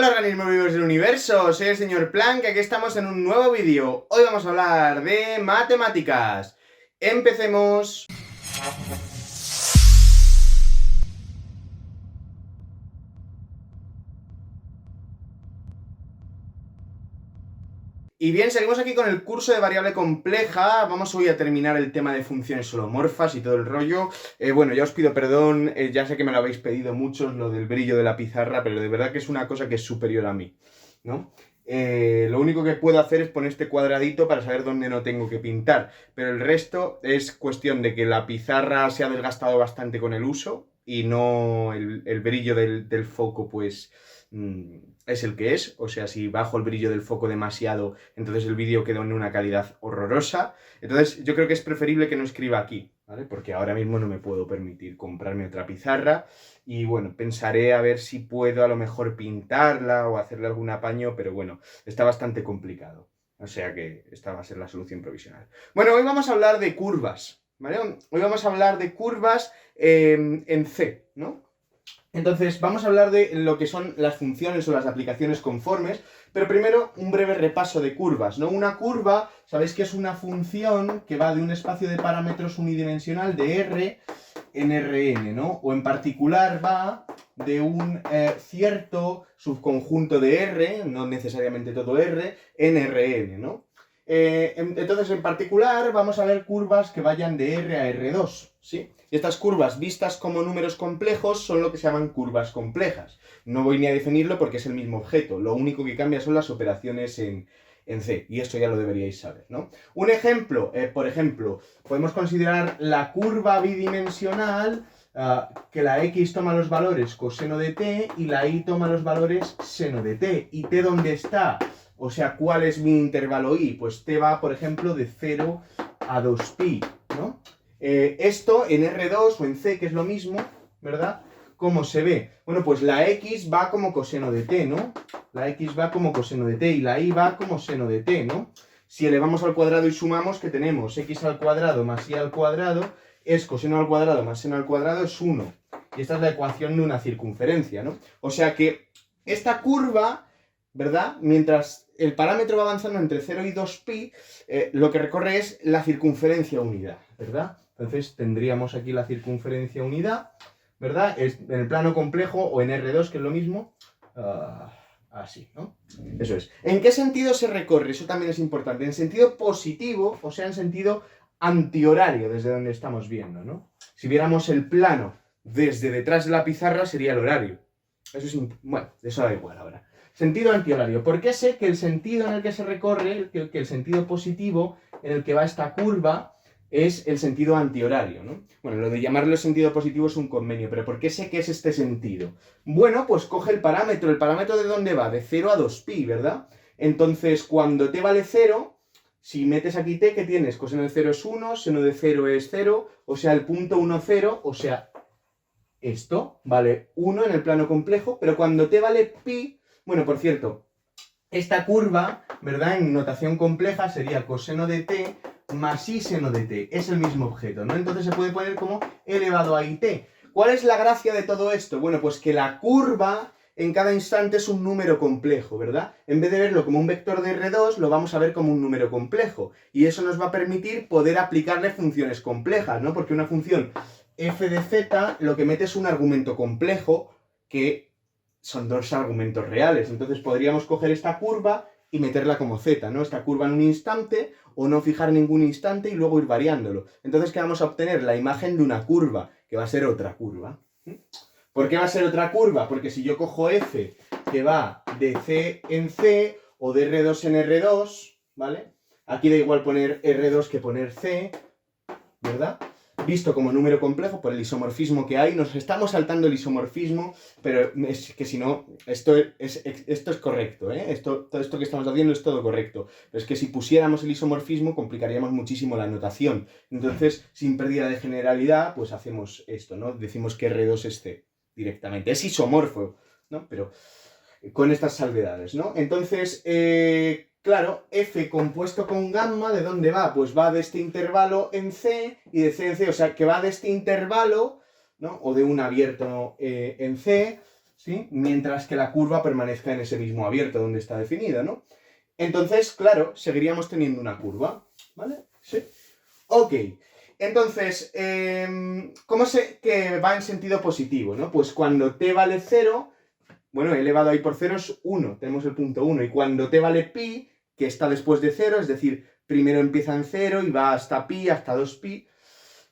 Hola organismos vivos del universo, soy el señor Planck, aquí estamos en un nuevo vídeo. Hoy vamos a hablar de matemáticas. Empecemos. Y bien, seguimos aquí con el curso de variable compleja. Vamos hoy a terminar el tema de funciones holomorfas y todo el rollo. Bueno, ya os pido perdón, ya sé que me lo habéis pedido muchos, lo del brillo de la pizarra, pero de verdad que es una cosa que es superior a mí, ¿no? Lo único que puedo hacer es poner este cuadradito para saber dónde no tengo que pintar, pero el resto es cuestión de que la pizarra se ha desgastado bastante con el uso y no el brillo del foco, pues es el que es. O sea, si bajo el brillo del foco demasiado, entonces el vídeo queda en una calidad horrorosa. Entonces yo creo que es preferible que no escriba aquí, ¿vale? Porque ahora mismo no me puedo permitir comprarme otra pizarra. Y bueno, pensaré a ver si puedo a lo mejor pintarla o hacerle algún apaño, pero bueno, está bastante complicado. O sea que esta va a ser la solución provisional. Bueno, hoy vamos a hablar de curvas, ¿vale? Hoy vamos a hablar de curvas en C, ¿no? Entonces, vamos a hablar de lo que son las funciones o las aplicaciones conformes, pero primero un breve repaso de curvas, ¿no? Una curva, sabéis que es una función que va de un espacio de parámetros unidimensional de R en Rn, ¿no? O en particular va de un cierto subconjunto de R, no necesariamente todo R, en Rn, ¿no? Entonces, en particular, vamos a ver curvas que vayan de R a R2, ¿sí? Y estas curvas vistas como números complejos son lo que se llaman curvas complejas. No voy ni a definirlo porque es el mismo objeto, lo único que cambia son las operaciones en C, y esto ya lo deberíais saber, ¿no? Un ejemplo, por ejemplo, podemos considerar la curva bidimensional, que la X toma los valores coseno de t y la Y toma los valores seno de t. ¿Y t dónde está? O sea, ¿cuál es mi intervalo y? Pues t va, por ejemplo, de 0 a 2pi, ¿no? Esto en R2 o en C, que es lo mismo, ¿verdad? ¿Cómo se ve? Bueno, pues la X va como coseno de t, ¿no? La X va como coseno de t y la Y va como seno de t, ¿no? Si elevamos al cuadrado y sumamos, ¿qué tenemos? X al cuadrado más Y al cuadrado es coseno al cuadrado más seno al cuadrado es 1. Y esta es la ecuación de una circunferencia, ¿no? O sea que esta curva, ¿verdad? Mientras el parámetro va avanzando entre 0 y 2pi, lo que recorre es la circunferencia unidad, ¿verdad? Entonces tendríamos aquí la circunferencia unidad, ¿verdad? Es en el plano complejo o en R2, que es lo mismo, así, ¿no? Eso es. ¿En qué sentido se recorre? Eso también es importante. En sentido positivo, o sea, en sentido antihorario, desde donde estamos viendo, ¿no? Si viéramos el plano desde detrás de la pizarra, sería el horario. Eso es, bueno, eso da igual ahora. Sentido antihorario. ¿Por qué sé que el sentido en el que se recorre, que el sentido positivo en el que va esta curva, es el sentido antihorario, ¿no? Bueno, lo de llamarlo sentido positivo es un convenio, pero ¿por qué sé que es este sentido? Bueno, pues coge el parámetro ¿de dónde va? De 0 a 2pi, ¿verdad? Entonces, cuando t vale 0, si metes aquí t, ¿qué tienes? Coseno de 0 es 1, seno de 0 es 0, o sea, el punto 1, 0, o sea, esto vale 1 en el plano complejo, pero cuando t vale pi, bueno, por cierto, esta curva, ¿verdad? En notación compleja sería coseno de t más i seno de t. Es el mismo objeto, ¿no? Entonces se puede poner como elevado a it. ¿Cuál es la gracia de todo esto? Bueno, pues que la curva en cada instante es un número complejo, ¿verdad? En vez de verlo como un vector de R2, lo vamos a ver como un número complejo. Y eso nos va a permitir poder aplicarle funciones complejas, ¿no? Porque una función f de z lo que mete es un argumento complejo que son dos argumentos reales. Entonces podríamos coger esta curva y meterla como z, ¿no? Esta curva en un instante, o no fijar ningún instante y luego ir variándolo. Entonces, ¿qué vamos a obtener? La imagen de una curva, que va a ser otra curva. ¿Por qué va a ser otra curva? Porque si yo cojo f, que va de c en c, o de R2 en R2, ¿vale? Aquí da igual poner R2 que poner c, ¿verdad? Visto como número complejo por el isomorfismo que hay, nos estamos saltando el isomorfismo, pero es que si no, esto es correcto, ¿eh? Todo esto que estamos haciendo es todo correcto, pero es que si pusiéramos el isomorfismo complicaríamos muchísimo la notación. Entonces, sin pérdida de generalidad, pues hacemos esto, ¿no? Decimos que R2 es C directamente, es isomorfo, ¿no? Pero con estas salvedades, ¿no? Entonces, claro, f compuesto con gamma, ¿de dónde va? Pues va de este intervalo en C y de C en C, o sea, que va de este intervalo, ¿no? O de un abierto en C, ¿sí? Mientras que la curva permanezca en ese mismo abierto donde está definida, ¿no? Entonces, claro, seguiríamos teniendo una curva, ¿vale? Sí. Ok. Entonces, ¿cómo sé que va en sentido positivo, ¿no? Pues cuando t vale 0, bueno, elevado ahí por 0 es 1, tenemos el punto 1, y cuando t vale pi, que está después de 0, es decir, primero empieza en 0 y va hasta pi, hasta 2pi,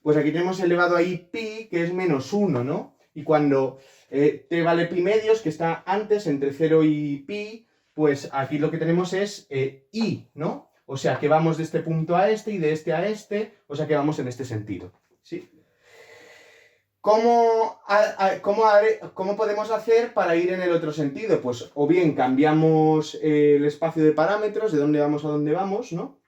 pues aquí tenemos elevado ahí pi, que es menos 1, ¿no? Y cuando t vale pi medios, que está antes, entre 0 y pi, pues aquí lo que tenemos es i, ¿no? O sea, que vamos de este punto a este y de este a este, o sea que vamos en este sentido, ¿sí? ¿Cómo podemos hacer para ir en el otro sentido? Pues o bien cambiamos el espacio de parámetros, de dónde vamos a dónde vamos, ¿no?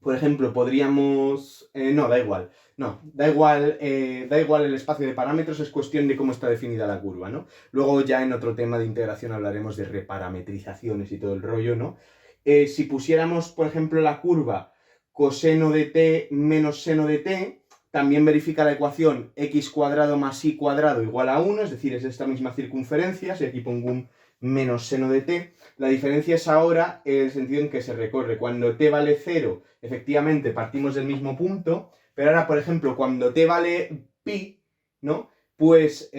Por ejemplo, podríamos... no, da igual. No, da igual el espacio de parámetros, es cuestión de cómo está definida la curva, ¿no? Luego ya en otro tema de integración hablaremos de reparametrizaciones y todo el rollo, ¿no? Si pusiéramos, por ejemplo, la curva coseno de t menos seno de t, también verifica la ecuación x cuadrado más y cuadrado igual a 1, es decir, es esta misma circunferencia, si aquí pongo un menos seno de t. La diferencia es ahora el sentido en que se recorre. Cuando t vale 0, efectivamente partimos del mismo punto, pero ahora, por ejemplo, cuando t vale pi, ¿no? Pues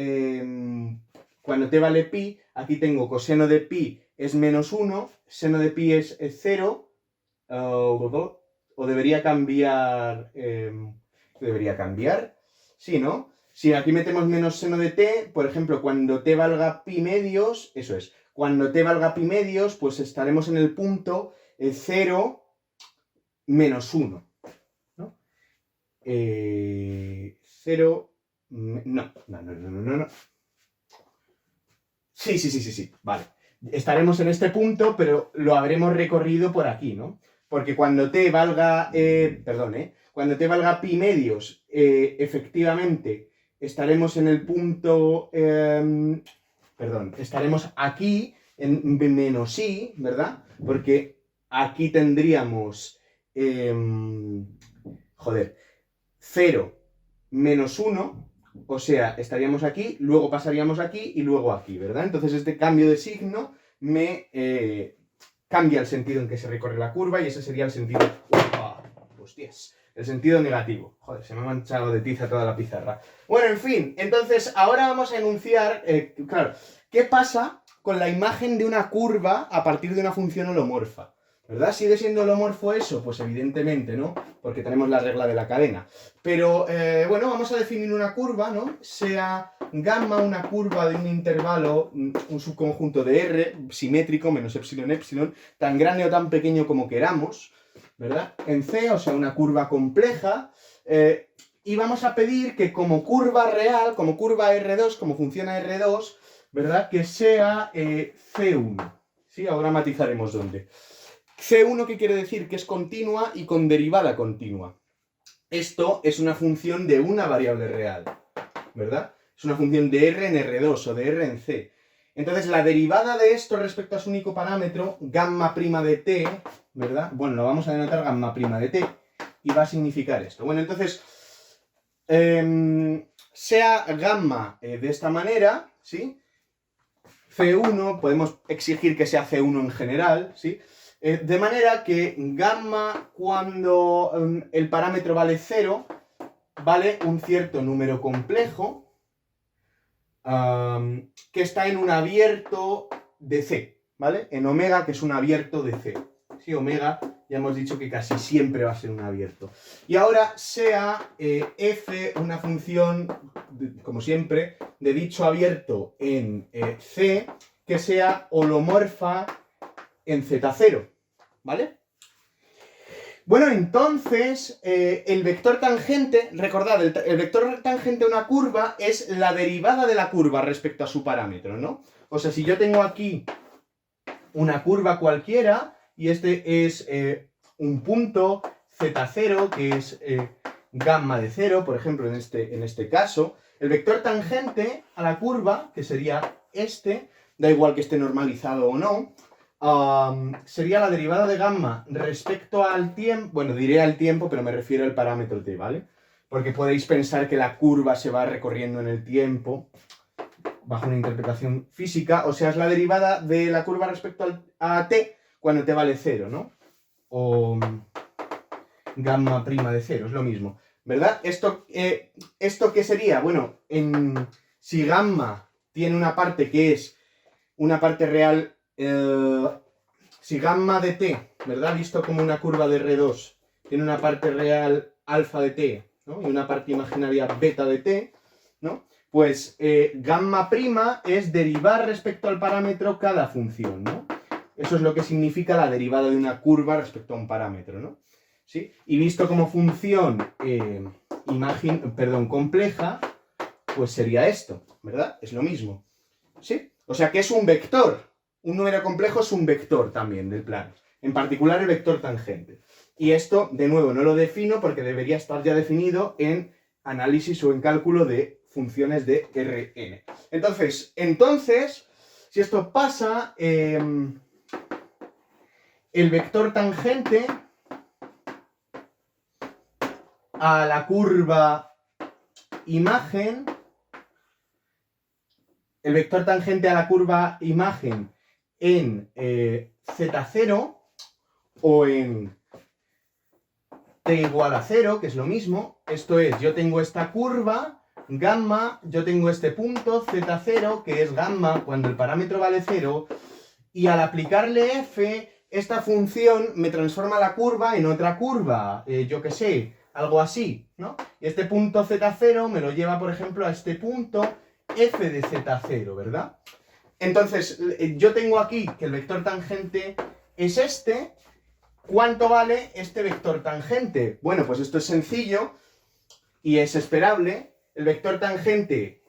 cuando t vale pi, aquí tengo coseno de pi es menos 1, seno de pi es 0, o debería cambiar... debería cambiar, sí, ¿no? Si aquí metemos menos seno de t, por ejemplo, cuando t valga pi medios, eso es, cuando t valga pi medios, pues estaremos en el punto 0 menos 1, ¿no? 0, no. Sí, vale. Estaremos en este punto, pero lo habremos recorrido por aquí, ¿no? Porque cuando t valga, cuando t valga pi medios, efectivamente estaremos en el punto, estaremos aquí en menos i, ¿verdad? Porque aquí tendríamos, 0 menos 1, o sea, estaríamos aquí, luego pasaríamos aquí y luego aquí, ¿verdad? Entonces este cambio de signo me cambia el sentido en que se recorre la curva y ese sería el sentido... ¡Upa! ¡Hostias! El sentido negativo. Joder, se me ha manchado de tiza toda la pizarra. Bueno, en fin, entonces ahora vamos a enunciar, claro, ¿qué pasa con la imagen de una curva a partir de una función holomorfa? ¿Verdad? ¿Sigue siendo holomorfo eso? Pues evidentemente, ¿no? Porque tenemos la regla de la cadena. Pero, bueno, vamos a definir una curva, ¿no? Sea gamma una curva de un intervalo, un subconjunto de R, simétrico, menos epsilon, epsilon, tan grande o tan pequeño como queramos, ¿verdad? En C, o sea, una curva compleja, y vamos a pedir que como curva real, como curva R2, como funciona R2, ¿verdad? Que sea C1. ¿Sí? Ahora matizaremos dónde. C1, ¿qué quiere decir? Que es continua y con derivada continua. Esto es una función de una variable real, ¿verdad? Es una función de R en R2 o de R en C. Entonces, la derivada de esto respecto a su único parámetro, gamma prima de t, ¿verdad? Bueno, lo vamos a denotar gamma prima de t y va a significar esto. Bueno, entonces, sea gamma de esta manera, ¿sí? C1, podemos exigir que sea C1 en general, ¿sí? De manera que gamma, cuando el parámetro vale 0, vale un cierto número complejo que está en un abierto de C, ¿vale? En omega, que es un abierto de C. Sí, omega, ya hemos dicho que casi siempre va a ser un abierto. Y ahora sea f una función, como siempre, de dicho abierto en C, que sea holomorfa en Z0, ¿vale? Bueno, entonces, el vector tangente, recordad, el vector tangente a una curva es la derivada de la curva respecto a su parámetro, ¿no? O sea, si yo tengo aquí una curva cualquiera, y este es un punto Z0, que es gamma de 0, por ejemplo, en este caso, el vector tangente a la curva, que sería este, da igual que esté normalizado o no, sería la derivada de gamma respecto al tiempo, bueno, diré al tiempo, pero me refiero al parámetro t, ¿vale? Porque podéis pensar que la curva se va recorriendo en el tiempo. bajo una interpretación física, o sea, es la derivada de la curva respecto a t cuando t vale 0, ¿no? O gamma prima de 0, es lo mismo, ¿verdad? ¿Esto qué sería? Bueno, si gamma tiene una parte que es una parte real, si gamma de t, ¿verdad? Visto como una curva de R2, tiene una parte real alfa de t, ¿no? Y una parte imaginaria beta de t, ¿no? Pues gamma prima es derivar respecto al parámetro cada función, ¿no? Eso es lo que significa la derivada de una curva respecto a un parámetro, ¿no? ¿Sí? Y visto como función compleja, pues sería esto, ¿verdad? Es lo mismo, ¿sí? O sea que es un vector. Un número complejo es un vector también del plano. En particular el vector tangente. Y esto, de nuevo, no lo defino porque debería estar ya definido en análisis o en cálculo de funciones de Rn. Entonces, si esto pasa, el vector tangente a la curva imagen, en z0 o en t igual a 0, que es lo mismo. Esto es, yo tengo esta curva, gamma, yo tengo este punto, z0, que es gamma cuando el parámetro vale 0, y al aplicarle f, esta función me transforma la curva en otra curva, yo qué sé, algo así, ¿no? Y este punto z0 me lo lleva, por ejemplo, a este punto f de z0, ¿verdad? Entonces, yo tengo aquí que el vector tangente es este. ¿Cuánto vale este vector tangente? Bueno, pues esto es sencillo y es esperable. El vector tangente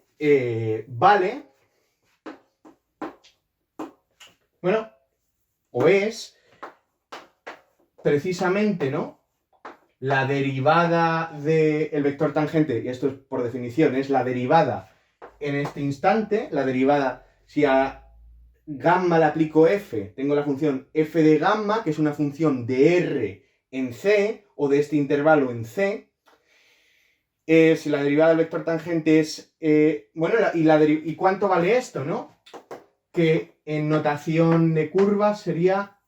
vale, bueno, o es precisamente, ¿no? La derivada del vector tangente, y esto es por definición, es la derivada en este instante, la derivada, si a gamma le aplico f, tengo la función f de gamma, que es una función de r en c, o de este intervalo en c. Si la derivada del vector tangente es... bueno, ¿y cuánto vale esto, no? Que en notación de curvas sería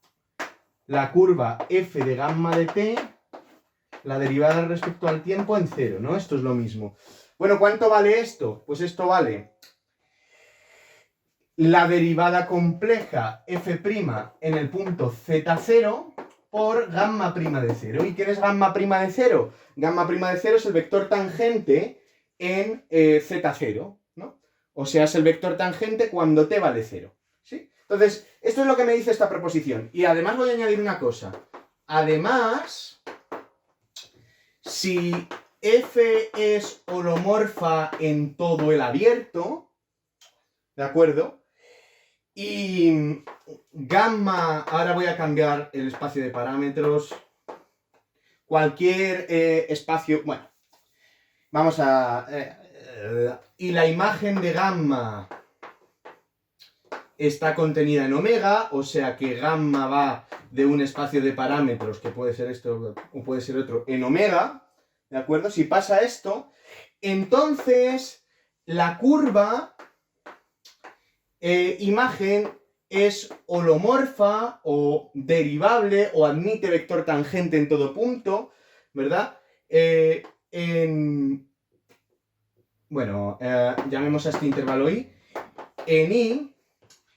la curva f de gamma de t, la derivada respecto al tiempo en 0, ¿no? Esto es lo mismo. Bueno, ¿cuánto vale esto? Pues esto vale la derivada compleja f' en el punto z0 por gamma prima de 0. ¿Y quién es gamma prima de 0? Gamma prima de 0 es el vector tangente en z0, ¿no? O sea, es el vector tangente cuando t vale 0, ¿sí? Entonces, esto es lo que me dice esta proposición. Y además voy a añadir una cosa. Además, si f es holomorfa en todo el abierto, ¿de acuerdo? Y gamma, ahora voy a cambiar el espacio de parámetros. Cualquier espacio, bueno, vamos a... y la imagen de gamma está contenida en omega, o sea que gamma va de un espacio de parámetros, que puede ser esto o puede ser otro, en omega, ¿de acuerdo? Si pasa esto, entonces la curva imagen es holomorfa o derivable o admite vector tangente en todo punto, ¿verdad? Llamemos a este intervalo i. En i,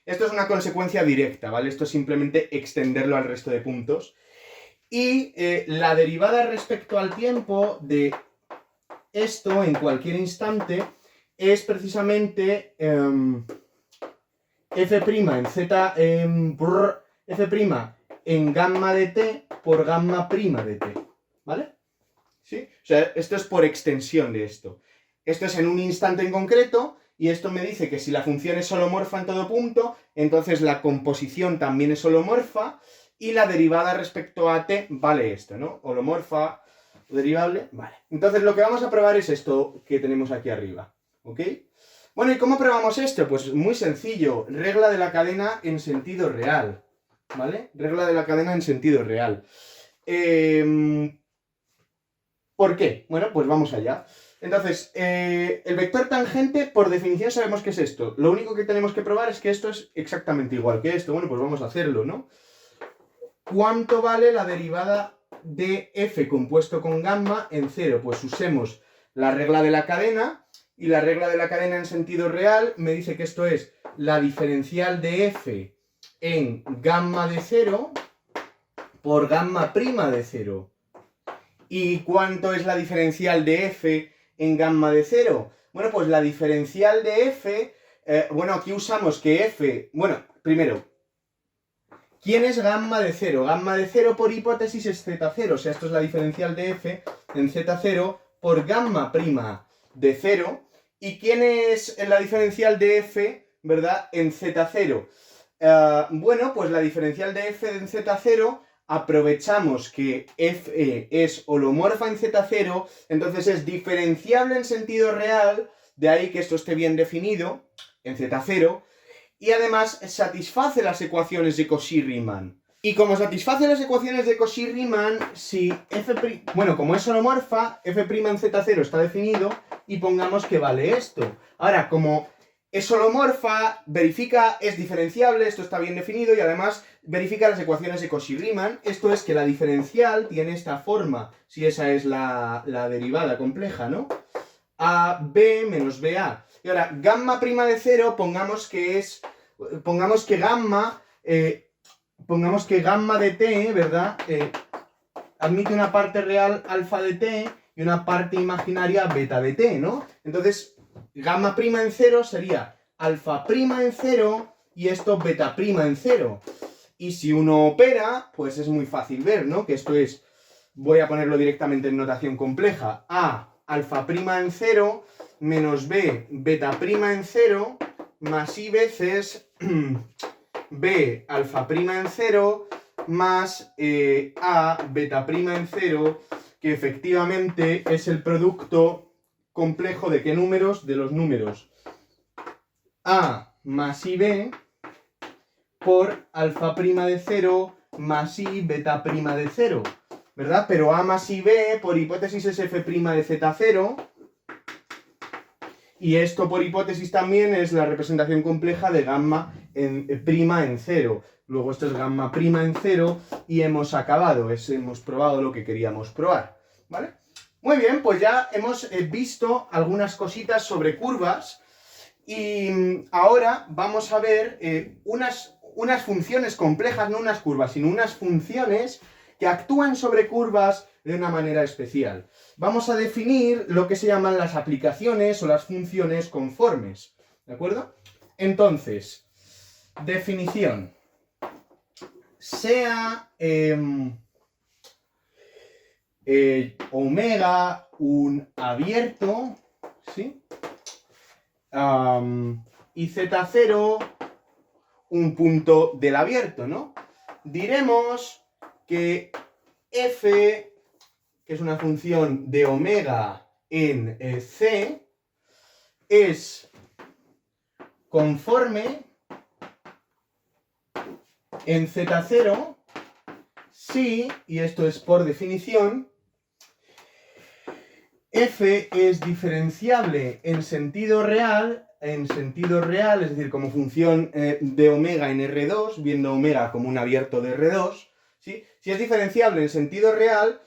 esto es una consecuencia directa, ¿vale? Esto es simplemente extenderlo al resto de puntos. Y la derivada respecto al tiempo de esto en cualquier instante es precisamente f' en z, f' en gamma de t por gamma prima de t, ¿vale? ¿Sí? O sea, esto es por extensión de esto. Esto es en un instante en concreto, y esto me dice que si la función es holomorfa en todo punto, entonces la composición también es holomorfa, y la derivada respecto a t vale esto, ¿no? Holomorfa, derivable, vale. Entonces lo que vamos a probar es esto que tenemos aquí arriba, ¿ok? Bueno, ¿y cómo probamos esto? Pues muy sencillo, regla de la cadena en sentido real, ¿vale? Regla de la cadena en sentido real. ¿Por qué? Bueno, pues vamos allá. Entonces, el vector tangente, por definición, sabemos que es esto. Lo único que tenemos que probar es que esto es exactamente igual que esto. Bueno, pues vamos a hacerlo, ¿no? ¿Cuánto vale la derivada de f compuesto con gamma en 0? Pues usemos la regla de la cadena, y la regla de la cadena en sentido real me dice que esto es la diferencial de f en gamma de 0 por gamma prima de 0. ¿Y cuánto es la diferencial de f en gamma de 0? Bueno, pues la diferencial de f, bueno, aquí usamos que f, bueno, primero, ¿quién es gamma de 0? Gamma de 0 por hipótesis es z0, o sea, esto es la diferencial de f en z0 por gamma prima de 0. ¿Y quién es la diferencial de f, verdad, en z0? Bueno, pues la diferencial de f en z0, aprovechamos que f es holomorfa en z0, entonces es diferenciable en sentido real, de ahí que esto esté bien definido en z0, y además satisface las ecuaciones de Cauchy-Riemann. Y como satisface las ecuaciones de Cauchy-Riemann, si f', bueno, como es holomorfa, f' en z0 está definido, y pongamos que vale esto. Ahora, como es holomorfa, verifica, es diferenciable, esto está bien definido, y además verifica las ecuaciones de Cauchy-Riemann. Esto es que la diferencial tiene esta forma, si esa es la derivada compleja, ¿no? AB menos BA. Y ahora, gamma prima de 0, pongamos que gamma de t, ¿verdad? Admite una parte real alfa de t y una parte imaginaria beta de t, ¿no? Entonces, gamma prima en 0 sería alfa prima en 0 y esto beta prima en 0. Y si uno opera, pues es muy fácil ver, ¿no? Que esto es, voy a ponerlo directamente en notación compleja, a alfa prima en 0 menos b beta prima en 0 más i veces b alfa prima en 0 más a beta prima en 0, que efectivamente es el producto complejo de qué números, de los números a más ib por alfa prima de 0 más i beta prima de 0, ¿verdad? Pero a más ib por hipótesis es f' de z0, y esto por hipótesis también es la representación compleja de gamma prima en 0. Luego esto es gamma prima en 0 y hemos acabado, hemos probado lo que queríamos probar, ¿vale? Muy bien, pues ya hemos visto algunas cositas sobre curvas y ahora vamos a ver unas funciones complejas, no unas curvas, sino unas funciones que actúan sobre curvas de una manera especial. Vamos a definir lo que se llaman las aplicaciones o las funciones conformes, ¿de acuerdo? Entonces, definición. Sea omega un abierto, ¿sí? Y z0 un punto del abierto, ¿no? Diremos que f, que es una función de omega en c, es conforme en z0 si, y esto es por definición, f es diferenciable en sentido real, es decir, como función de omega en R2, viendo omega como un abierto de R2, ¿sí? Si es diferenciable en sentido real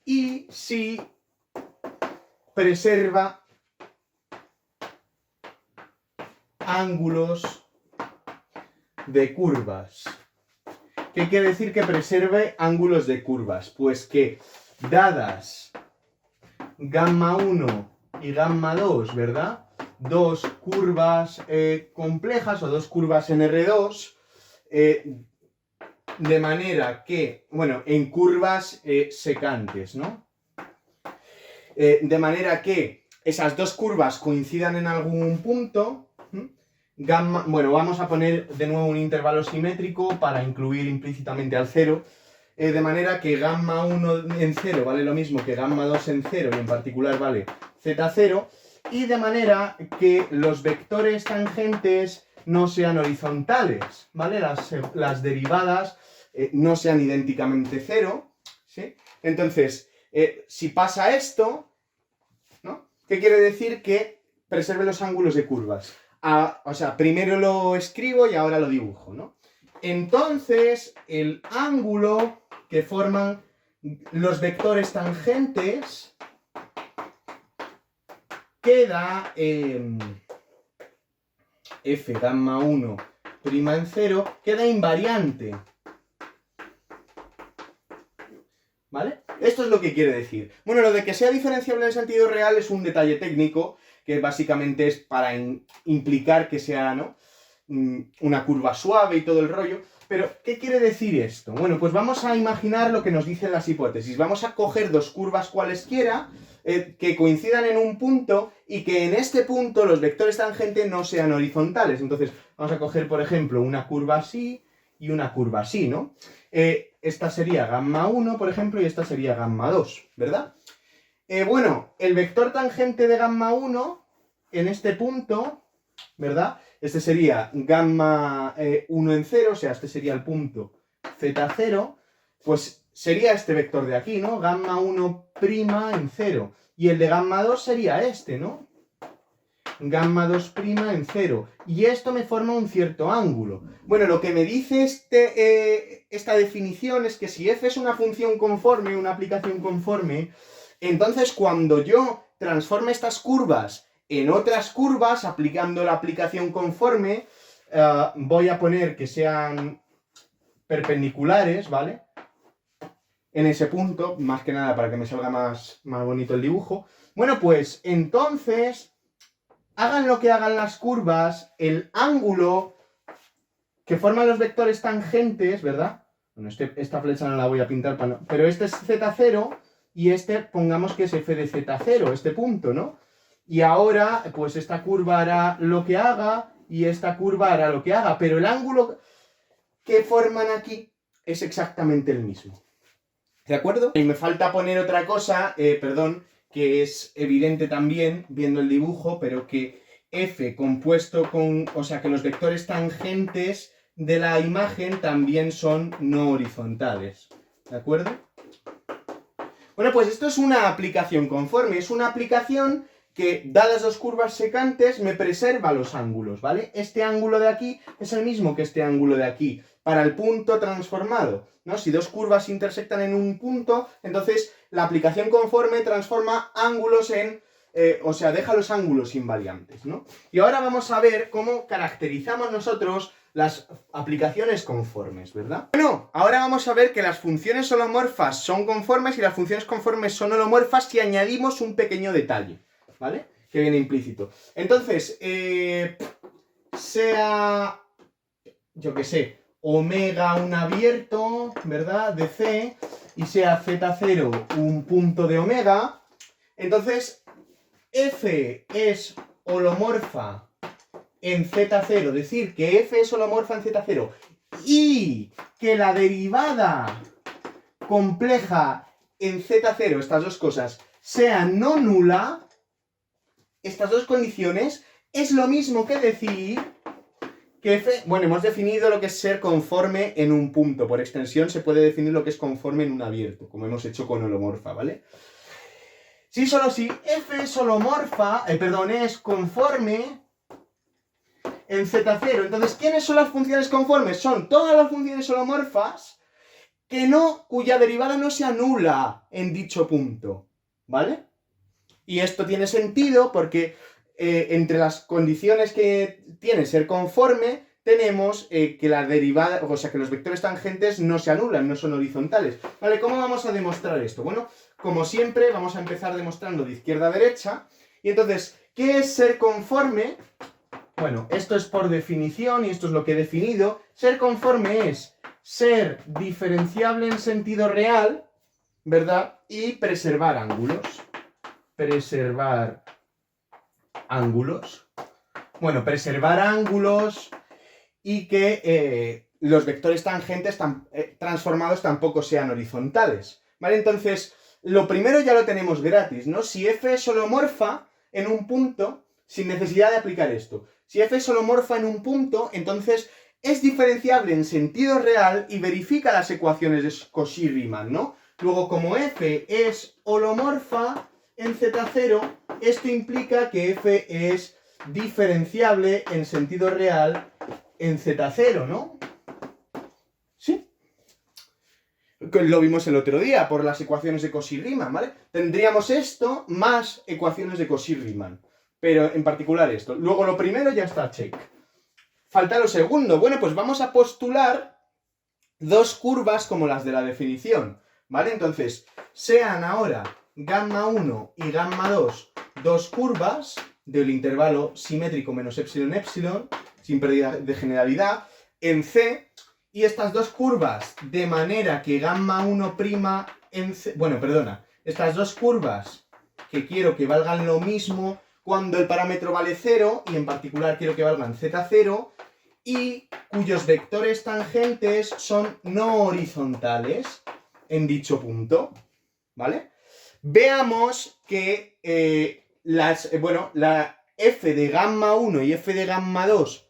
y si preserva ángulos de curvas. ¿Qué quiere decir que preserve ángulos de curvas? Pues que dadas gamma 1 y gamma 2, ¿verdad? Dos curvas complejas o dos curvas en R2, de manera que, bueno, en curvas secantes, ¿no? De manera que esas dos curvas coincidan en algún punto. Gamma, bueno, vamos a poner de nuevo un intervalo simétrico para incluir implícitamente al 0, de manera que gamma 1 en 0 vale lo mismo que gamma 2 en 0 y en particular vale z0, y de manera que los vectores tangentes no sean horizontales, ¿vale? Las derivadas no sean idénticamente 0, ¿sí? Entonces, si pasa esto, ¿no? ¿Qué quiere decir? Que preserve los ángulos de curvas. O sea, primero lo escribo y ahora lo dibujo, ¿no? Entonces, el ángulo que forman los vectores tangentes queda f gamma 1 prima en 0, queda invariante. ¿Vale? Esto es lo que quiere decir. Bueno, lo de que sea diferenciable en sentido real es un detalle técnico, que básicamente es para implicar que sea, ¿no?, una curva suave y todo el rollo. Pero, ¿qué quiere decir esto? Bueno, pues vamos a imaginar lo que nos dicen las hipótesis. Vamos a coger dos curvas cualesquiera que coincidan en un punto y que en este punto los vectores tangentes no sean horizontales. Entonces, vamos a coger, por ejemplo, una curva así y una curva así, ¿no? Esta sería gamma 1, por ejemplo, y esta sería gamma 2, ¿verdad? Bueno, el vector tangente de gamma 1 en este punto, ¿verdad? Este sería gamma 1 en 0, o sea, este sería el punto z0, pues sería este vector de aquí, ¿no? Gamma 1' en 0. Y el de gamma 2 sería este, ¿no? Gamma 2' en 0. Y esto me forma un cierto ángulo. Bueno, lo que me dice esta definición es que si f es una función conforme, una aplicación conforme, entonces cuando yo transforme estas curvas en otras curvas, aplicando la aplicación conforme, voy a poner que sean perpendiculares, ¿vale? En ese punto, más que nada para que me salga más bonito el dibujo. Bueno, pues entonces, hagan lo que hagan las curvas, el ángulo que forman los vectores tangentes, ¿verdad? Bueno, esta flecha no la voy a pintar para no... Pero este es z0 y este, pongamos que es f de z0, este punto, ¿no? Y ahora, pues esta curva hará lo que haga y esta curva hará lo que haga, pero el ángulo que forman aquí es exactamente el mismo. ¿De acuerdo? Y me falta poner otra cosa, perdón, que es evidente también, viendo el dibujo, pero que f compuesto con... O sea, que los vectores tangentes de la imagen también son no horizontales. ¿De acuerdo? Bueno, pues esto es una aplicación conforme, es una aplicación que, dadas dos curvas secantes, me preserva los ángulos, ¿vale? Este ángulo de aquí es el mismo que este ángulo de aquí, para el punto transformado, ¿no? Si dos curvas intersectan en un punto, entonces la aplicación conforme transforma ángulos en... o sea, deja los ángulos invariantes, ¿no? Y ahora vamos a ver cómo caracterizamos nosotros las aplicaciones conformes, ¿verdad? Bueno, ahora vamos a ver que las funciones holomorfas son conformes y las funciones conformes son holomorfas si añadimos un pequeño detalle, ¿vale? Que viene implícito. Entonces, sea, yo qué sé, omega un abierto, ¿verdad? De C, y sea z0 un punto de omega, entonces f es holomorfa en z0, decir que f es holomorfa en z0 y que la derivada compleja en z0, estas dos cosas, sea no nula, estas dos condiciones, es lo mismo que decir que f... Bueno, hemos definido lo que es ser conforme en un punto. Por extensión se puede definir lo que es conforme en un abierto, como hemos hecho con holomorfa, ¿vale? Sí, solo si f es holomorfa, es conforme en z0. Entonces, ¿quiénes son las funciones conformes? Son todas las funciones holomorfas cuya derivada no sea nula en dicho punto, ¿vale? Y esto tiene sentido porque entre las condiciones que tiene ser conforme, tenemos que la derivada, o sea, que los vectores tangentes no se anulan, no son horizontales. ¿Vale? ¿Cómo vamos a demostrar esto? Bueno, como siempre, vamos a empezar demostrando de izquierda a derecha. Y entonces, ¿qué es ser conforme? Bueno, esto es por definición y esto es lo que he definido. Ser conforme es ser diferenciable en sentido real, ¿verdad? Y preservar ángulos. Preservar ángulos. Bueno, preservar ángulos y que los vectores tangentes transformados tampoco sean horizontales. ¿Vale? Entonces, lo primero ya lo tenemos gratis, ¿no? Si f es holomorfa en un punto, sin necesidad de aplicar esto. Si f es holomorfa en un punto, entonces es diferenciable en sentido real y verifica las ecuaciones de Cauchy-Riemann, ¿no? Luego, como f es holomorfa en z0, esto implica que f es diferenciable en sentido real en Z0, ¿no? ¿Sí? Lo vimos el otro día por las ecuaciones de Cauchy-Riemann, ¿vale? Tendríamos esto más ecuaciones de Cauchy-Riemann, pero en particular esto. Luego lo primero ya está, check. Falta lo segundo. Bueno, pues vamos a postular dos curvas como las de la definición, ¿vale? Entonces, sean ahora gamma 1 y gamma 2 dos curvas del intervalo simétrico menos epsilon epsilon, sin pérdida de generalidad, en C, y estas dos curvas de manera que gamma 1' en C, bueno, perdona, estas dos curvas que quiero que valgan lo mismo cuando el parámetro vale 0, y en particular quiero que valgan Z0, y cuyos vectores tangentes son no horizontales en dicho punto, ¿vale? Veamos que la f de gamma 1 y f de gamma 2,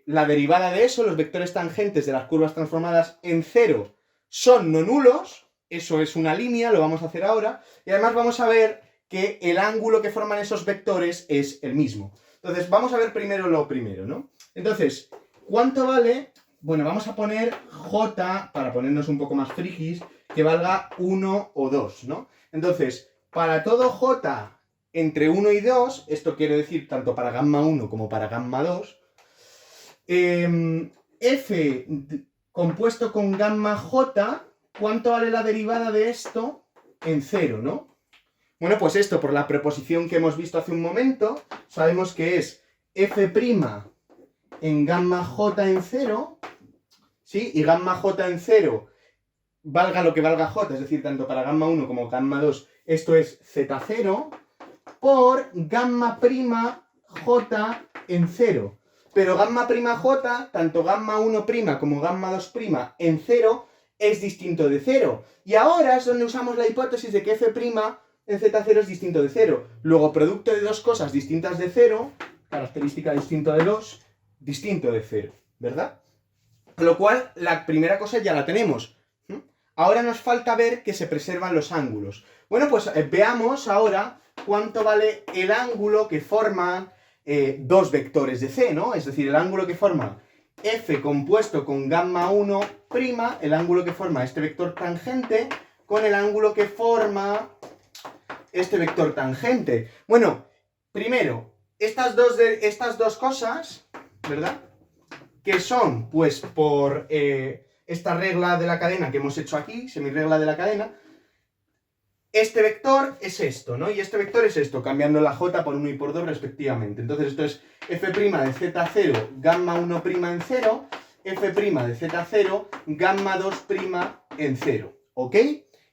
la derivada de eso, los vectores tangentes de las curvas transformadas en 0, son no nulos. Eso es una línea, lo vamos a hacer ahora. Y además vamos a ver que el ángulo que forman esos vectores es el mismo. Entonces, vamos a ver primero lo primero, ¿no? Entonces, ¿cuánto vale? Bueno, vamos a poner j, para ponernos un poco más frigis, que valga 1 o 2, ¿no? Entonces, para todo j entre 1 y 2, esto quiere decir tanto para gamma 1 como para gamma 2, f compuesto con gamma j, ¿cuánto vale la derivada de esto? En 0, ¿no? Bueno, pues esto, por la preposición que hemos visto hace un momento, sabemos que es f' en gamma j en 0, ¿sí? Y gamma j en 0, valga lo que valga j, es decir, tanto para gamma 1 como gamma 2, esto es z0, por gamma prima j en 0. Pero gamma prima j, tanto gamma 1' como gamma 2' en 0, es distinto de 0. Y ahora es donde usamos la hipótesis de que f' en z0 es distinto de 0. Luego, producto de dos cosas distintas de 0, característica distinto de 2, distinto de 0, ¿verdad? Con lo cual, la primera cosa ya la tenemos. Ahora nos falta ver que se preservan los ángulos. Bueno, pues veamos ahora cuánto vale el ángulo que forman dos vectores de C, ¿no? Es decir, el ángulo que forma f compuesto con gamma 1', el ángulo que forma este vector tangente, con el ángulo que forma este vector tangente. Bueno, primero, estas dos cosas, ¿verdad? Que son, pues, por esta regla de la cadena que hemos hecho aquí, semirregla de la cadena, este vector es esto, ¿no? Y este vector es esto, cambiando la j por 1 y por 2 respectivamente. Entonces esto es f' de z0, gamma 1' en 0, f' de z0, gamma 2' en 0, ¿ok?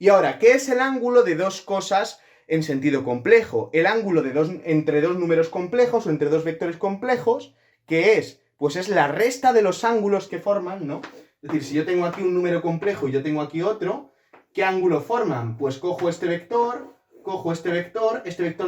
Y ahora, ¿qué es el ángulo de dos cosas en sentido complejo? El ángulo entre dos números complejos o entre dos vectores complejos, que es, pues es la resta de los ángulos que forman, ¿no? Es decir, si yo tengo aquí un número complejo y yo tengo aquí otro, ¿qué ángulo forman? Pues cojo este vector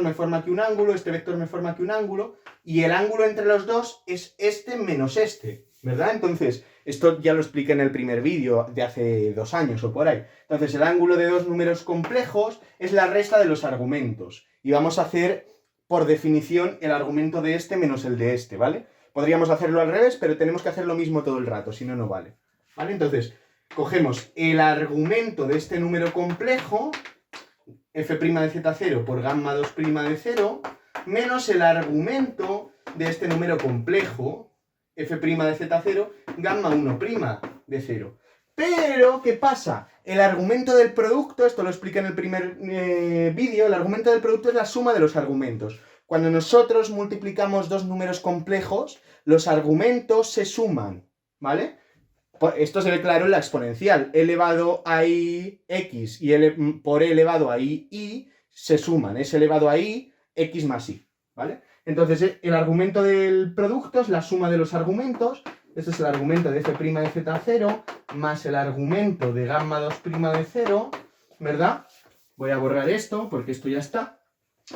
me forma aquí un ángulo, este vector me forma aquí un ángulo, y el ángulo entre los dos es este menos este, ¿verdad? Entonces, esto ya lo expliqué en el primer vídeo de hace 2 años o por ahí. Entonces, el ángulo de dos números complejos es la resta de los argumentos, y vamos a hacer, por definición, el argumento de este menos el de este, ¿vale? Podríamos hacerlo al revés, pero tenemos que hacer lo mismo todo el rato, si no, no vale, ¿vale? Entonces, cogemos el argumento de este número complejo, f' de z0 por gamma 2' de 0, menos el argumento de este número complejo, f' de z0, gamma 1' de 0. Pero, ¿qué pasa? El argumento del producto, esto lo expliqué en el primer vídeo, el argumento del producto es la suma de los argumentos. Cuando nosotros multiplicamos dos números complejos, los argumentos se suman, ¿vale? Esto se ve claro en la exponencial. E elevado a i x y por e elevado a i se suman. Es elevado a i x más y, ¿vale? Entonces el argumento del producto es la suma de los argumentos. Este es el argumento de f' de z0 más el argumento de gamma 2' de 0, ¿verdad? Voy a borrar esto porque esto ya está.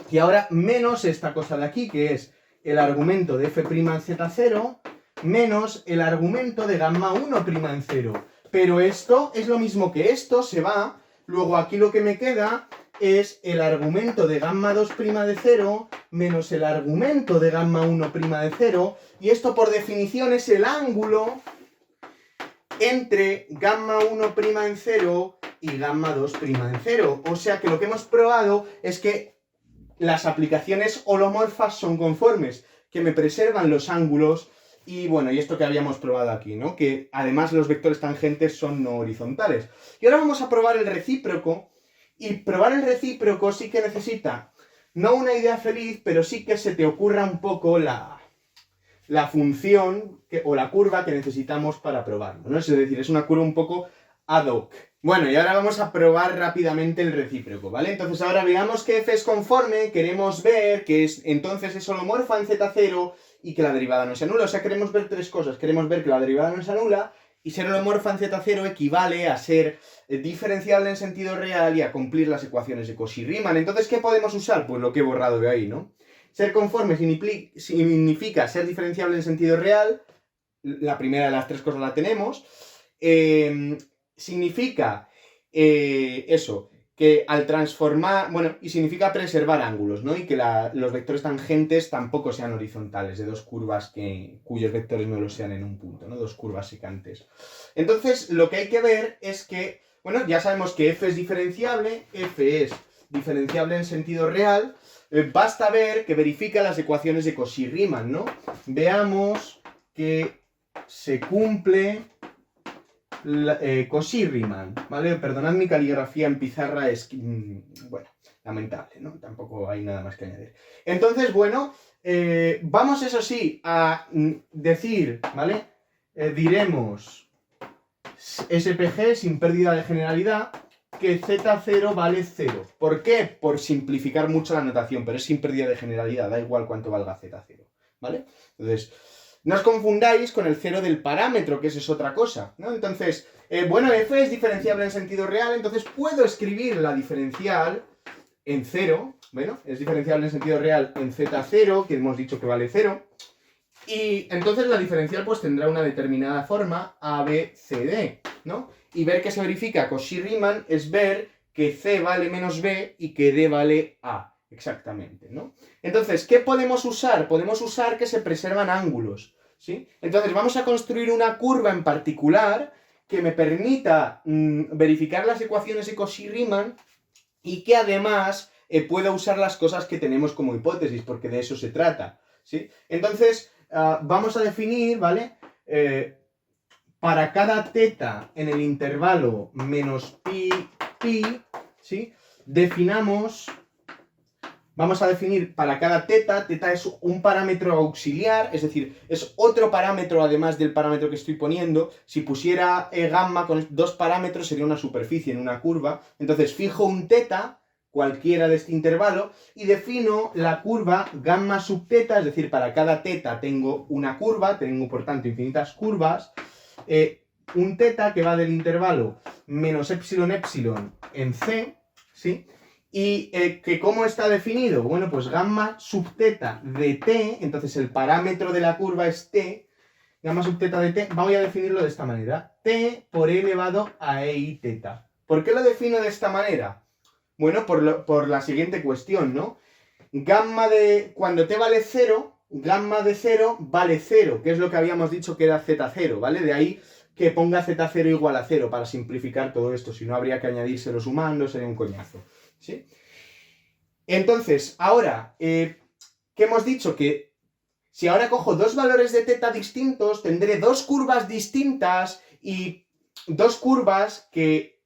Y ahora menos esta cosa de aquí, que es el argumento de f' en z0 menos el argumento de gamma 1' en 0. Pero esto es lo mismo que esto, se va. Luego aquí lo que me queda es el argumento de gamma 2' de 0 menos el argumento de gamma 1' de 0, y esto por definición es el ángulo entre gamma 1' en 0 y gamma 2' en 0. O sea que lo que hemos probado es que las aplicaciones holomorfas son conformes, que me preservan los ángulos, y bueno, y esto que habíamos probado aquí, ¿no? Que además los vectores tangentes son no horizontales. Y ahora vamos a probar el recíproco, y probar el recíproco sí que necesita, no una idea feliz, pero sí que se te ocurra un poco la función o la curva que necesitamos para probarlo, ¿no? Es decir, es una curva un poco ad hoc. Bueno, y ahora vamos a probar rápidamente el recíproco, ¿vale? Entonces ahora veamos que f es conforme, queremos ver que entonces es holomorfa en z0 y que la derivada no se anula. O sea, queremos ver tres cosas. Queremos ver que la derivada no se anula, y ser holomorfa en z0 equivale a ser diferenciable en sentido real y a cumplir las ecuaciones de Cauchy-Riemann. Entonces, ¿qué podemos usar? Pues lo que he borrado de ahí, ¿no? Ser conforme significa ser diferenciable en sentido real. La primera de las tres cosas la tenemos. Significa eso, que al transformar, bueno, y significa preservar ángulos, ¿no? Y que los vectores tangentes tampoco sean horizontales, de dos curvas cuyos vectores no lo sean en un punto, ¿no? Dos curvas secantes. Entonces, lo que hay que ver es que, bueno, ya sabemos que f es diferenciable en sentido real. Basta ver que verifica las ecuaciones de Cauchy-Riemann, ¿no? Veamos que se cumple Cauchy-Riemann, ¿vale? Perdonad mi caligrafía en pizarra, es bueno, lamentable, ¿no? Tampoco hay nada más que añadir. Entonces, bueno, vamos eso sí a decir, ¿vale? Diremos SPG sin pérdida de generalidad que Z0 vale 0. ¿Por qué? Por simplificar mucho la notación, pero es sin pérdida de generalidad, da igual cuánto valga Z0, ¿vale? Entonces, no os confundáis con el cero del parámetro, que eso es otra cosa, ¿no? Entonces, bueno, f es diferenciable en sentido real, entonces puedo escribir la diferencial en 0, bueno, es diferenciable en sentido real en Z0, que hemos dicho que vale 0, y entonces la diferencial pues tendrá una determinada forma, A, B, C, D, ¿no? Y ver que se verifica Cauchy-Riemann es ver que C vale menos B y que D vale A, exactamente, ¿no? Entonces, ¿qué podemos usar? Podemos usar que se preservan ángulos, ¿sí? Entonces vamos a construir una curva en particular que me permita verificar las ecuaciones de Cauchy-Riemann y que además pueda usar las cosas que tenemos como hipótesis, porque de eso se trata, ¿sí? Entonces, vamos a definir, ¿vale? Para cada teta en el intervalo menos pi, ¿sí? Vamos a definir para cada teta es un parámetro auxiliar, es decir, es otro parámetro además del parámetro que estoy poniendo. Si pusiera gamma con dos parámetros sería una superficie en una curva. Entonces fijo un teta, cualquiera de este intervalo, y defino la curva gamma sub teta, es decir, para cada teta tengo una curva, tengo por tanto infinitas curvas, un teta que va del intervalo menos epsilon epsilon en C, ¿sí? Y que ¿cómo está definido? Bueno, pues gamma sub teta de t, entonces el parámetro de la curva es t, gamma sub teta de t, voy a definirlo de esta manera, t por e elevado a i teta. ¿Por qué lo defino de esta manera? Bueno, por la siguiente cuestión, ¿no? Cuando t vale 0, gamma de 0 vale 0, que es lo que habíamos dicho que era z0, ¿vale? De ahí que ponga z0 igual a 0 para simplificar todo esto, si no habría que añadírselo sumando, sería un coñazo, ¿sí? Entonces, ahora, ¿qué hemos dicho? Que si ahora cojo dos valores de teta distintos, tendré dos curvas distintas y dos curvas que,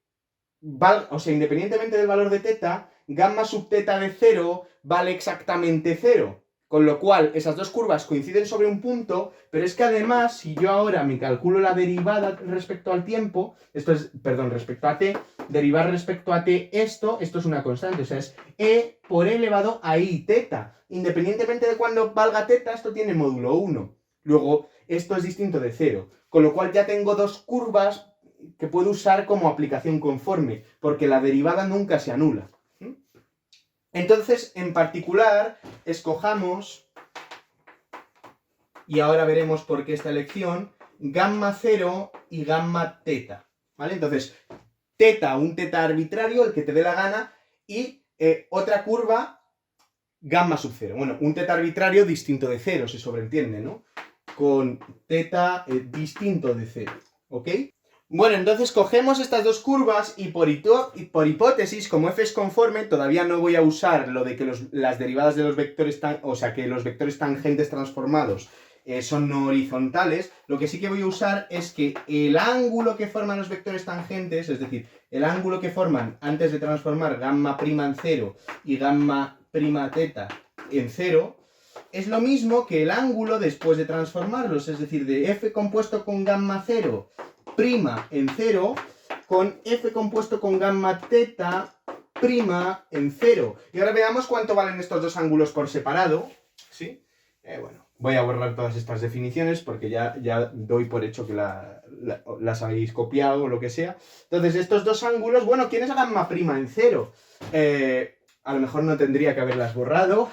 o sea, independientemente del valor de teta, gamma sub teta de 0 vale exactamente 0. Con lo cual, esas dos curvas coinciden sobre un punto, pero es que además, si yo ahora me calculo la derivada respecto al tiempo, respecto a t, derivar respecto a t esto es una constante, o sea, es e por e elevado a i teta. Independientemente de cuándo valga teta, esto tiene módulo 1. Luego, esto es distinto de 0. Con lo cual ya tengo dos curvas que puedo usar como aplicación conforme, porque la derivada nunca se anula. Entonces, en particular, escojamos, y ahora veremos por qué esta elección, gamma 0 y gamma teta, ¿vale? Entonces, teta, un teta arbitrario, el que te dé la gana, y Otra curva, gamma sub 0. Bueno, un teta arbitrario distinto de 0, se sobreentiende, ¿no? Con teta distinto de 0, ¿ok? Bueno, entonces cogemos estas dos curvas y por hipótesis, como f es conforme, todavía no voy a usar lo de que las derivadas de los vectores, o sea, que los vectores tangentes transformados son no horizontales. Lo que sí que voy a usar es que el ángulo que forman los vectores tangentes, es decir, el ángulo que forman antes de transformar gamma prima en 0 y gamma prima teta en 0, es lo mismo que el ángulo después de transformarlos, es decir, de f compuesto con gamma 0 prima en 0 con f compuesto con gamma teta prima en 0. Y ahora veamos cuánto valen estos dos ángulos por separado, ¿sí? Bueno, voy a borrar todas estas definiciones porque ya doy por hecho que las habéis copiado o lo que sea. Entonces, estos dos ángulos, bueno, ¿quién es gamma prima en 0? A lo mejor no tendría que haberlas borrado.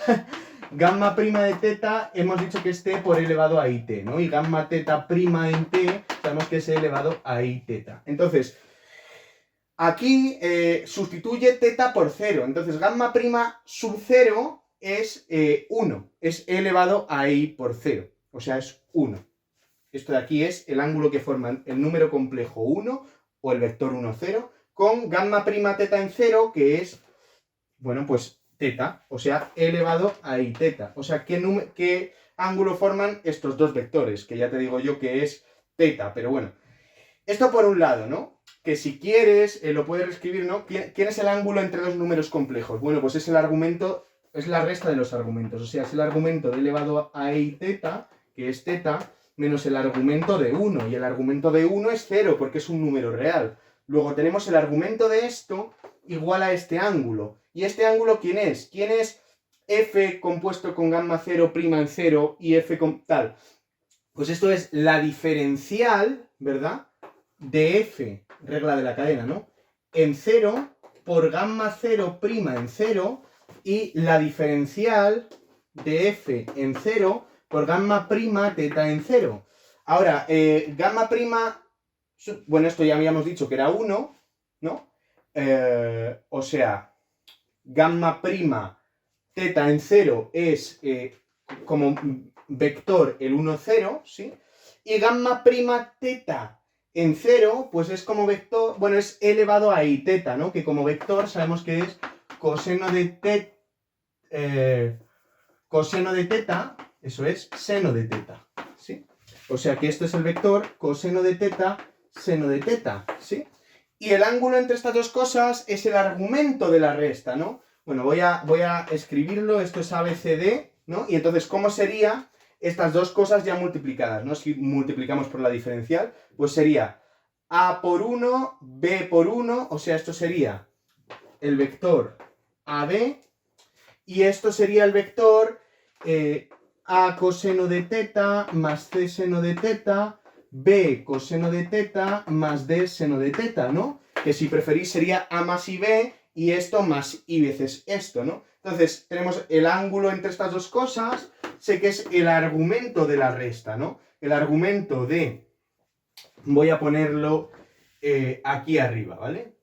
Gamma prima de teta hemos dicho que es t por e elevado a it, ¿no? Y gamma teta prima en t sabemos que es e elevado a i teta. Entonces, aquí sustituye teta por 0. Entonces, gamma prima sub 0 es 1. Es e elevado a i por 0. O sea, es 1. Esto de aquí es el ángulo que forman el número complejo 1 o el vector 1, 0 con gamma prima teta en 0, que es, bueno, pues teta, o sea, e elevado a i teta. O sea, ¿qué ángulo forman estos dos vectores? Que ya te digo yo que es teta, pero bueno. Esto por un lado, ¿no? Que si quieres, lo puedes reescribir, ¿no? ¿Quién es el ángulo entre dos números complejos? Bueno, pues es el argumento, es la resta de los argumentos. O sea, es el argumento de elevado a i teta, que es teta, menos el argumento de 1. Y el argumento de 1 es 0, porque es un número real. Luego tenemos el argumento de esto igual a este ángulo. ¿Y este ángulo quién es? ¿Quién es f compuesto con gamma 0 prima en 0 y f con tal? Pues esto es la diferencial, ¿verdad? De f, regla de la cadena, ¿no? En 0 por gamma 0 prima en 0 y la diferencial de f en 0 por gamma prima teta en 0. Ahora, gamma prima, bueno, esto ya habíamos dicho que era 1, ¿no? O sea, gamma prima teta en 0 es como vector el 1, 0, ¿sí? Y gamma prima teta en 0, pues es como vector, bueno, es e elevado a i teta, ¿no? Que como vector sabemos que es coseno de teta, eso es seno de teta, ¿sí? O sea que esto es el vector coseno de teta, seno de teta, ¿sí? Y el ángulo entre estas dos cosas es el argumento de la resta, ¿no? Bueno, voy a escribirlo, esto es ABCD, ¿no? Y entonces, ¿cómo sería estas dos cosas ya multiplicadas, ¿no? Si multiplicamos por la diferencial, pues sería A por 1, B por 1, o sea, esto sería el vector AB, y esto sería el vector A coseno de teta más C seno de teta, B coseno de teta más D seno de teta, ¿no? Que si preferís sería A más IB y esto más I veces esto, ¿no? Entonces, tenemos el ángulo entre estas dos cosas, sé que es el argumento de la resta, ¿no? El argumento de, voy a ponerlo aquí arriba, ¿vale?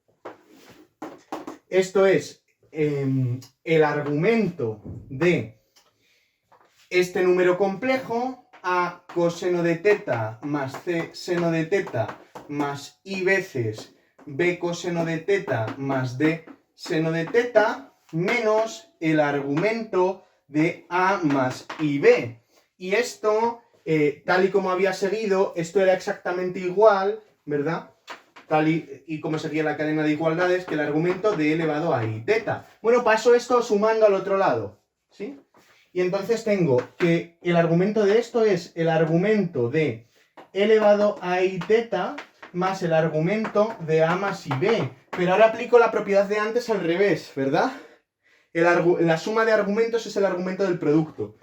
Esto es el argumento de este número complejo, A coseno de teta más C seno de teta más I veces B coseno de teta más D seno de teta, menos el argumento de A más IB. Y esto, tal y como había seguido, esto era exactamente igual, ¿verdad? Tal y como sería la cadena de igualdades, que el argumento de e elevado a i teta. Bueno, paso esto sumando al otro lado, ¿sí? Y entonces tengo que el argumento de esto es el argumento de e elevado a i teta más el argumento de a más ib. Pero ahora aplico la propiedad de antes al revés, ¿verdad? La suma de argumentos es el argumento del producto.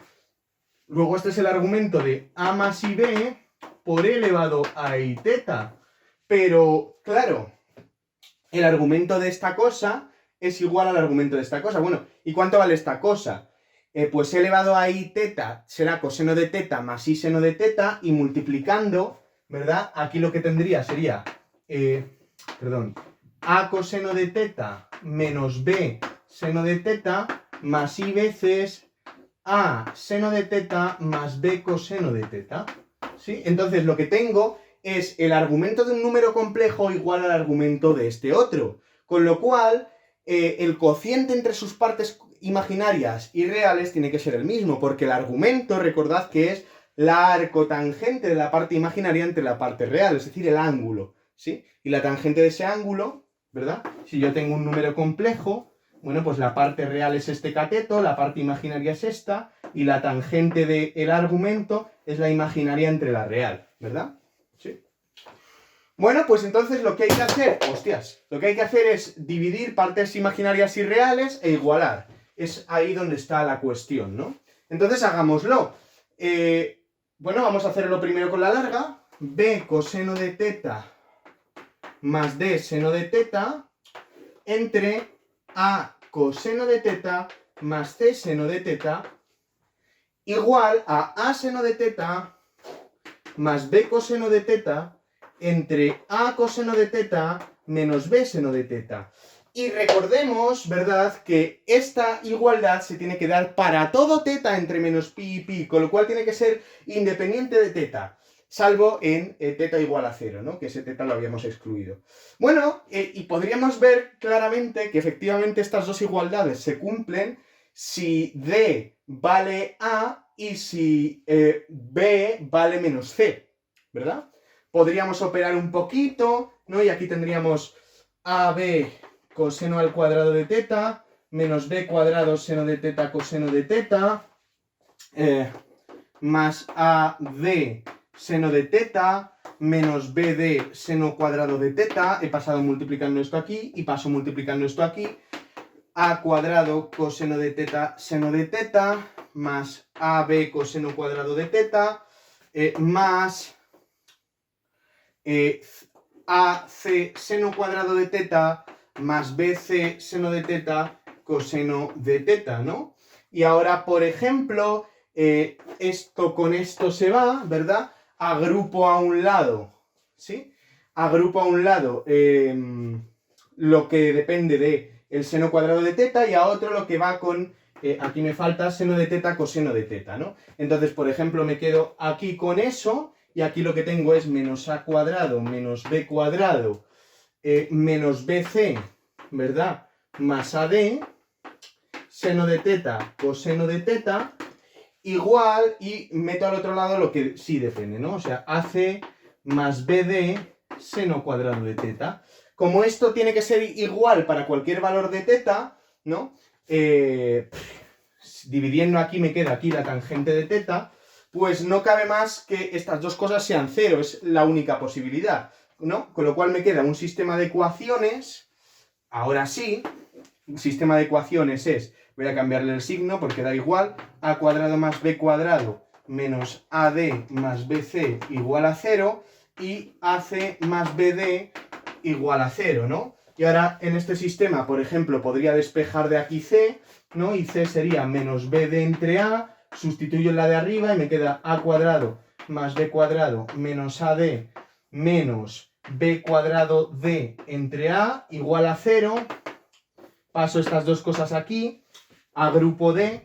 Luego este es el argumento de a más ib por e elevado a i teta. Pero, claro, el argumento de esta cosa es igual al argumento de esta cosa. Bueno, ¿y cuánto vale esta cosa? Pues e elevado a i teta será coseno de teta más i seno de teta, y multiplicando, ¿verdad? Aquí lo que tendría sería, a coseno de teta menos b seno de teta más i veces a seno de teta más b coseno de teta. ¿Sí? Entonces lo que tengo es el argumento de un número complejo igual al argumento de este otro. Con lo cual, el cociente entre sus partes imaginarias y reales tiene que ser el mismo, porque el argumento, recordad que es la arcotangente de la parte imaginaria entre la parte real, es decir, el ángulo, ¿sí? Y la tangente de ese ángulo, ¿verdad? Si yo tengo un número complejo, bueno, pues la parte real es este cateto, la parte imaginaria es esta, y la tangente del argumento es la imaginaria entre la real, ¿verdad? ¿Sí? Bueno, pues entonces lo que hay que hacer, lo que hay que hacer es dividir partes imaginarias y reales e igualar. Es ahí donde está la cuestión, ¿no? Entonces hagámoslo. Bueno, vamos a hacerlo primero con la larga. B coseno de teta más D seno de teta entre A coseno de teta más C seno de teta igual a seno de teta más B coseno de teta entre A coseno de teta menos B seno de teta. Y recordemos, ¿verdad?, que esta igualdad se tiene que dar para todo teta entre menos pi y pi, con lo cual tiene que ser independiente de teta, salvo en teta igual a 0, ¿no?, que ese teta lo habíamos excluido. Bueno, y podríamos ver claramente que efectivamente estas dos igualdades se cumplen si D vale A y si B vale menos C, ¿verdad? Podríamos operar un poquito, ¿no? Y aquí tendríamos AB coseno al cuadrado de teta, menos b cuadrado seno de teta coseno de teta, más AD seno de teta, menos BD seno cuadrado de teta. He pasado multiplicando esto aquí y paso multiplicando esto aquí. A cuadrado coseno de teta seno de teta, más AB coseno cuadrado de teta, más AC seno cuadrado de teta, más BC seno de teta coseno de teta, ¿no? Y ahora, por ejemplo, esto con esto se va, ¿verdad? Agrupo a un lado, ¿sí? Agrupo a un lado lo que depende de el seno cuadrado de teta y a otro lo que va con, aquí me falta seno de teta coseno de teta, ¿no? Entonces, por ejemplo, me quedo aquí con eso y aquí lo que tengo es menos a cuadrado menos b cuadrado menos BC, ¿verdad? Más AD, seno de teta, coseno de teta, igual, y meto al otro lado lo que sí depende, ¿no? O sea, AC más BD, seno cuadrado de teta. Como esto tiene que ser igual para cualquier valor de teta, ¿no? Dividiendo aquí me queda aquí la tangente de teta, pues no cabe más que estas dos cosas sean cero, es la única posibilidad, ¿no? Con lo cual me queda un sistema de ecuaciones, ahora sí, un sistema de ecuaciones es, voy a cambiarle el signo porque da igual, a cuadrado más b cuadrado menos AD más BC igual a 0 y AC más BD igual a 0, ¿no? Y ahora en este sistema, por ejemplo, podría despejar de aquí C, ¿no? Y C sería menos BD entre A, sustituyo en la de arriba y me queda a cuadrado más b cuadrado menos AD menos b cuadrado d entre a igual a 0. Paso estas dos cosas aquí, agrupo d,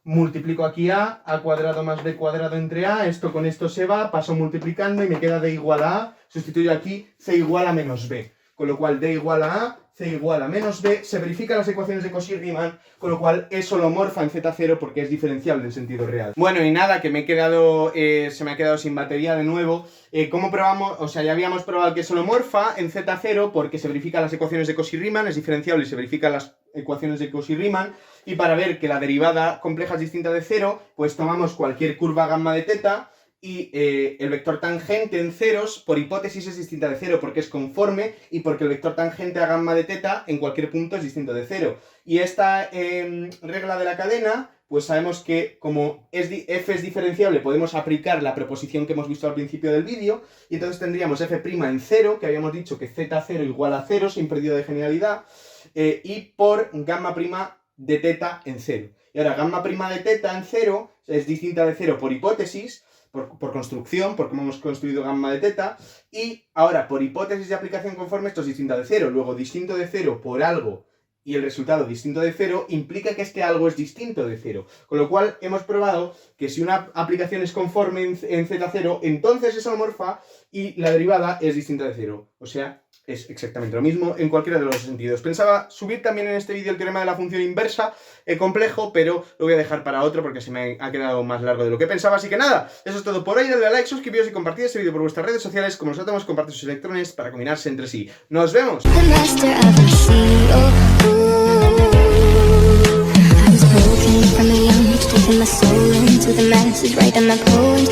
multiplico aquí a cuadrado más b cuadrado entre a, esto con esto se va, paso multiplicando y me queda d igual a, sustituyo aquí c igual a menos b, con lo cual d igual a, c igual a menos b, se verifican las ecuaciones de Cauchy-Riemann, con lo cual es holomorfa en Z0 porque es diferenciable en sentido real. Bueno, y nada, que me he quedado, se me ha quedado sin batería de nuevo. ¿Cómo probamos? O sea, ya habíamos probado que es holomorfa en Z0 porque se verifican las ecuaciones de Cauchy-Riemann, es diferenciable y se verifican las ecuaciones de Cauchy-Riemann. Y para ver que la derivada compleja es distinta de 0, pues tomamos cualquier curva gamma de teta y el vector tangente en ceros, por hipótesis, es distinta de 0 porque es conforme y porque el vector tangente a gamma de teta en cualquier punto es distinto de 0. Y esta regla de la cadena, pues sabemos que como f es diferenciable podemos aplicar la proposición que hemos visto al principio del vídeo y entonces tendríamos f' en 0, que habíamos dicho que z0 igual a 0 sin pérdida de genialidad, y por gamma prima de teta en 0. Y ahora gamma prima de teta en 0 es distinta de 0 por hipótesis, por construcción, porque hemos construido gamma de teta, y ahora por hipótesis de aplicación conforme esto es distinto de 0, luego distinto de 0 por algo y el resultado distinto de 0 implica que este algo es distinto de 0. Con lo cual hemos probado que si una aplicación es conforme en Z0, entonces es holomorfa y la derivada es distinta de 0. O sea, es exactamente lo mismo en cualquiera de los sentidos. Pensaba subir también en este vídeo el teorema de la función inversa, complejo, pero lo voy a dejar para otro porque se me ha quedado más largo de lo que pensaba. Así que nada, eso es todo por hoy. Dale a like, suscribiros y compartid este vídeo por vuestras redes sociales. Como los átomos, comparten sus electrones para combinarse entre sí. ¡Nos vemos! From a young age, taking my soul into the masses, writing my poems.